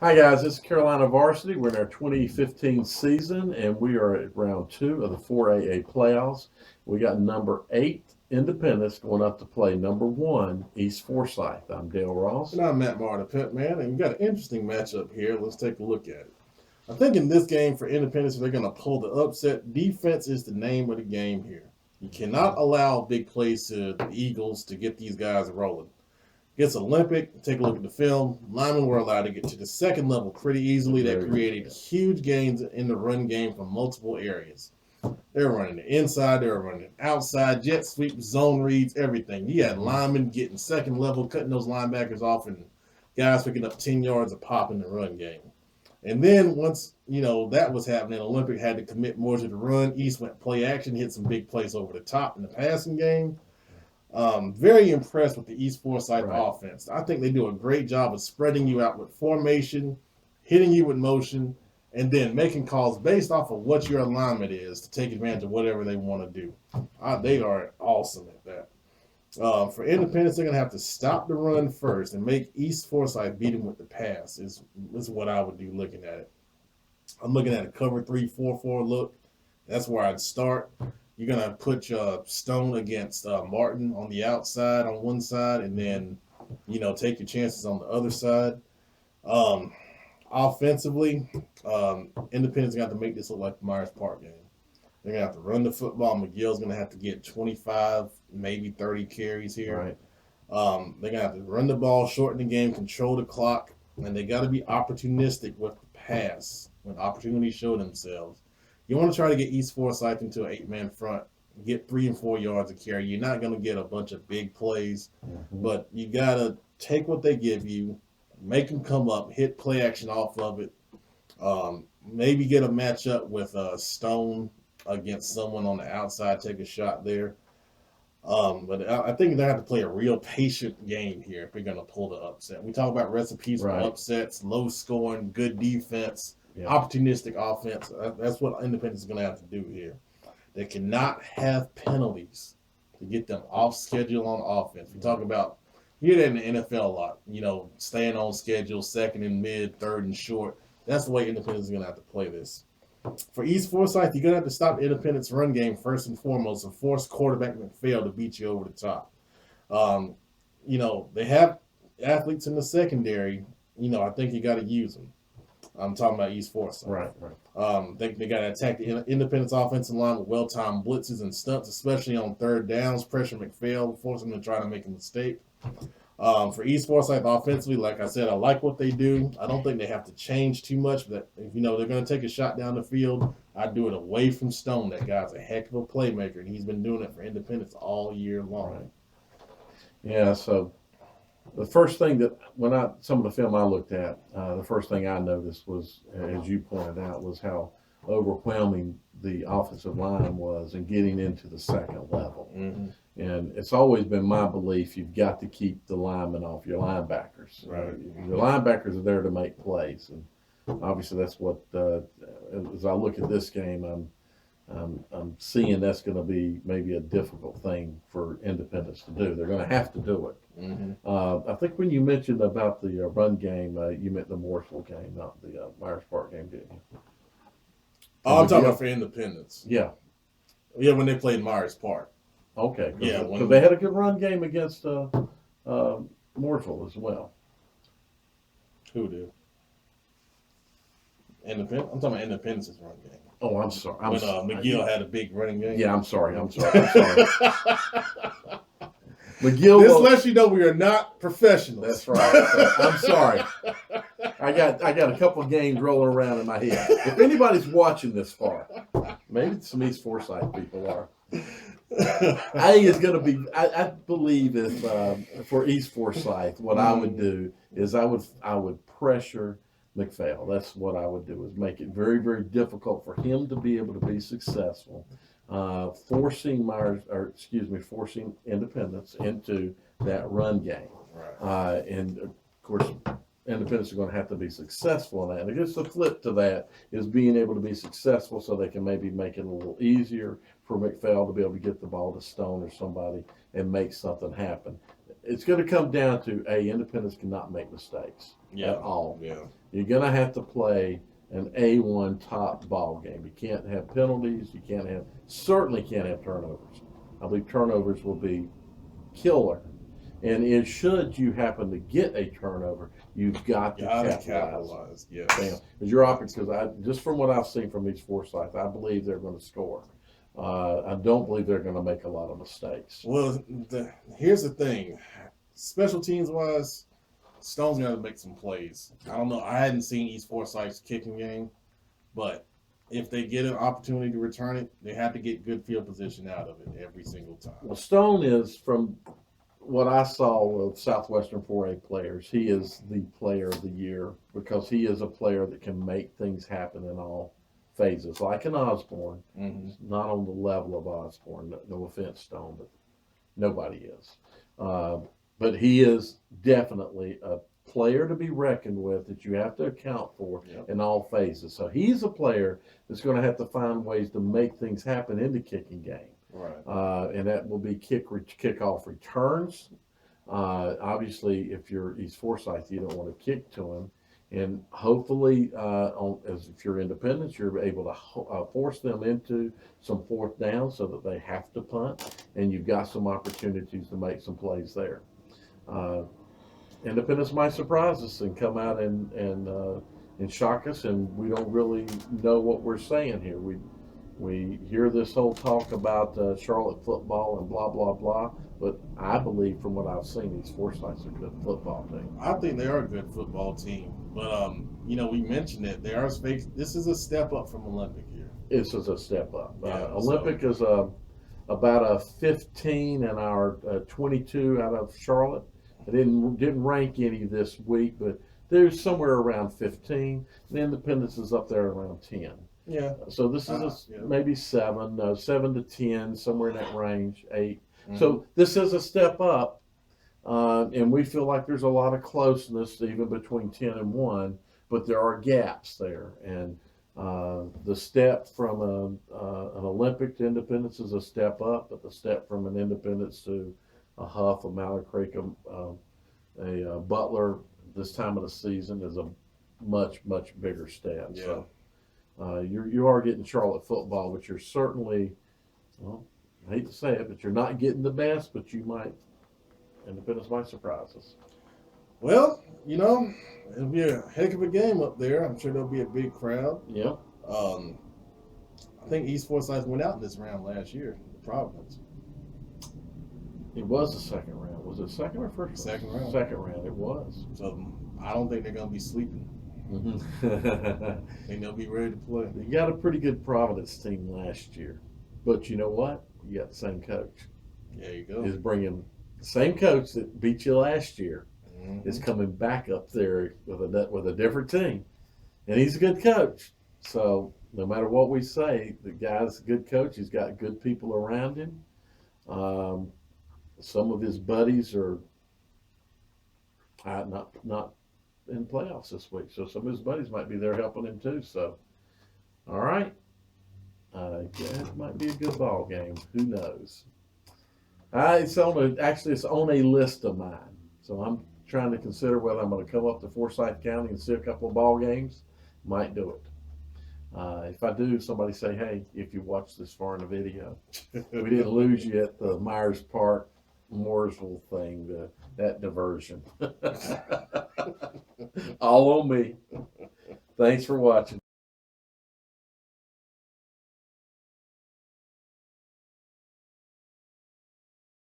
Hi guys, this is Carolina Varsity. We're in our 2015 season, and we are at round 2 of the 4AA playoffs. We got number 8 Independence going up to play number 1 East Forsyth. I'm Dale Ross. And I'm Matt Martin, Pet Man, and we got an interesting matchup here. Let's take a look at it. I think in this game for Independence, they're going to pull the upset. Defense is the name of the game here. You cannot allow big plays to the Eagles to get these guys rolling. Against Olympic, take a look at the film. Linemen were allowed to get to the second level pretty easily. That created huge gains in the run game from multiple areas. They were running the inside, they were running the outside, jet sweep, zone reads, everything. You had linemen getting second level, cutting those linebackers off, and guys picking up 10 yards of pop in the run game. And then once, that was happening, Olympic had to commit more to the run. East went play action, hit some big plays over the top in the passing game. Very impressed with the East Forsyth offense. I think they do a great job of spreading you out with formation, hitting you with motion, and then making calls based off of what your alignment is to take advantage of whatever they want to do. They are awesome at that. For Independence, they're going to have to stop the run first and make East Forsyth beat them with the pass is what I would do looking at it. I'm looking at a cover 3-4-4 look. That's where I'd start. You're going to put Stone against Martin on the outside on one side, and then, take your chances on the other side. Offensively, Independence got to make this look like the Myers Park game. They're going to have to run the football. McGill's going to have to get 25, maybe 30 carries here. Right. They're going to have to run the ball, shorten the game, control the clock, and they got to be opportunistic with the pass when opportunities show themselves. You want to try to get East Forsyth into an 8-man front, get 3 and 4 yards of carry. You're not going to get a bunch of big plays, but you got to take what they give you, make them come up, hit play action off of it. Maybe get a matchup with Stone against someone on the outside, take a shot there. But I think they have to play a real patient game here if they're going to pull the upset. We talk about recipes for upsets, low scoring, good defense, opportunistic offense. That's what Independence is going to have to do here. They cannot have penalties to get them off schedule on offense. We talk about, you hear that in the NFL a lot, staying on schedule, second and mid, third and short. That's the way Independence is going to have to play this. For East Forsyth, you're going to have to stop Independence run game first and foremost and force quarterback McPhail to beat you over the top. They have athletes in the secondary. I think you got to use them. I'm talking about East Forsyth. Right. They got to attack the Independence offensive line with well-timed blitzes and stunts, especially on third downs, pressure McPhail, force him to try to make a mistake. For East Forsyth offensively, like I said, I like what they do. I don't think they have to change too much, but if they're going to take a shot down the field, I'd do it away from Stone. That guy's a heck of a playmaker, and he's been doing it for Independence all year long. Right. Yeah, so the first thing that some of the film I looked at, the first thing I noticed was, as you pointed out, was how overwhelming the offensive line was in getting into the second level. Mm-hmm. And it's always been my belief you've got to keep the linemen off your linebackers. Right. Your linebackers are there to make plays, and obviously that's what. As I look at this game, I'm seeing that's going to be maybe a difficult thing for Independence to do. They're going to have to do it. Mm-hmm. I think when you mentioned about the run game, you meant the Mooresville game, not the Myers Park game, didn't you? I'm talking about for Independence. Yeah. Yeah, when they played Myers Park. Okay. Yeah. Because they had a good run game against Mooresville as well. Who did? Independence? I'm talking about Independence's run game. Oh, I'm sorry. When McGill had a big running game. Yeah, I'm sorry. McGill. This lets you know we are not professionals. That's right. I'm sorry. I got a couple of games rolling around in my head. If anybody's watching this far, maybe some East Forsyth people are. I think it's going to be. I believe if for East Forsyth, what I would do is I would pressure McPhail. That's what I would do, is make it very, very difficult for him to be able to be successful. Forcing Independence into that run game. Right. And of course, Independence are going to have to be successful in that. And I guess the flip to that is being able to be successful so they can maybe make it a little easier for McPhail to be able to get the ball to Stone or somebody and make something happen. it's going to come down to independents cannot make mistakes at all. Yeah. You're going to have to play an A1 top ball game. You can't have penalties. You certainly can't have turnovers. I believe turnovers will be killer. And should you happen to get a turnover, you've got to capitalize. Yes. Because just from what I've seen from these Forsyth, I believe they're going to score. I don't believe they're going to make a lot of mistakes. Well, here's the thing. Special teams wise, Stone's got to make some plays. I don't know. I hadn't seen East Forsyth's kicking game, but if they get an opportunity to return it, they have to get good field position out of it every single time. Well, Stone is, from what I saw of Southwestern 4A players, he is the player of the year because he is a player that can make things happen in all phases, like an Osborne. Not on the level of Osborne. No offense, Stone, but nobody is. But he is definitely a player to be reckoned with that you have to account for in all phases. So he's a player that's going to have to find ways to make things happen in the kicking game. Right. And that will be kickoff returns. Obviously, if you're East Forsyth, you don't want to kick to him. And hopefully, if you're independents, you're able to force them into some fourth down so that they have to punt, and you've got some opportunities to make some plays there. Independents might surprise us and come out and shock us, and we don't really know what we're saying here. We hear this whole talk about Charlotte football and blah blah blah, but I believe from what I've seen, these Forsyths are a good football team. I think they are a good football team, but we mentioned it. They are this is a step up from Olympic here. This is a step up. Yeah, Olympic is about a 15 and our 22 out of Charlotte. I didn't rank any this week, but there's somewhere around 15. And Independence is up there around 10. Yeah. So this is maybe 7 to 10, somewhere in that range, 8. So this is a step up, and we feel like there's a lot of closeness even between 10 and 1, but there are gaps there. And the step from an Olympic to Independence is a step up, but the step from an Independence to a Huff, a Mallard Creek, a Butler this time of the season is a much bigger step. Yeah. So you are getting Charlotte football, but you're certainly, well, I hate to say it, but you're not getting the best, but Independence might surprise us. Well, it'll be a heck of a game up there. I'm sure there'll be a big crowd. Yeah. I think East Forsyth went out in this round last year, Providence. It was the second round. Was it second or first? Second round. Second round. It was. So I don't think they're going to be sleeping. I think they'll be ready to play. You got a pretty good Providence team last year, but you know what? You got the same coach. There you go. He's bringing the same coach that beat you last year. Is coming back up there with a different team, and he's a good coach. So no matter what we say, the guy's a good coach. He's got good people around him. Some of his buddies are not in playoffs this week, so some of his buddies might be there helping him too. So, all right, it might be a good ball game. Who knows? It's on a list of mine, so I'm trying to consider whether I'm going to come up to Forsyth County and see a couple of ball games. Might do it. If I do, somebody say, hey, if you watch this far in the video, we didn't lose you at the Myers Park Mooresville thing, that diversion. All on me. Thanks for watching.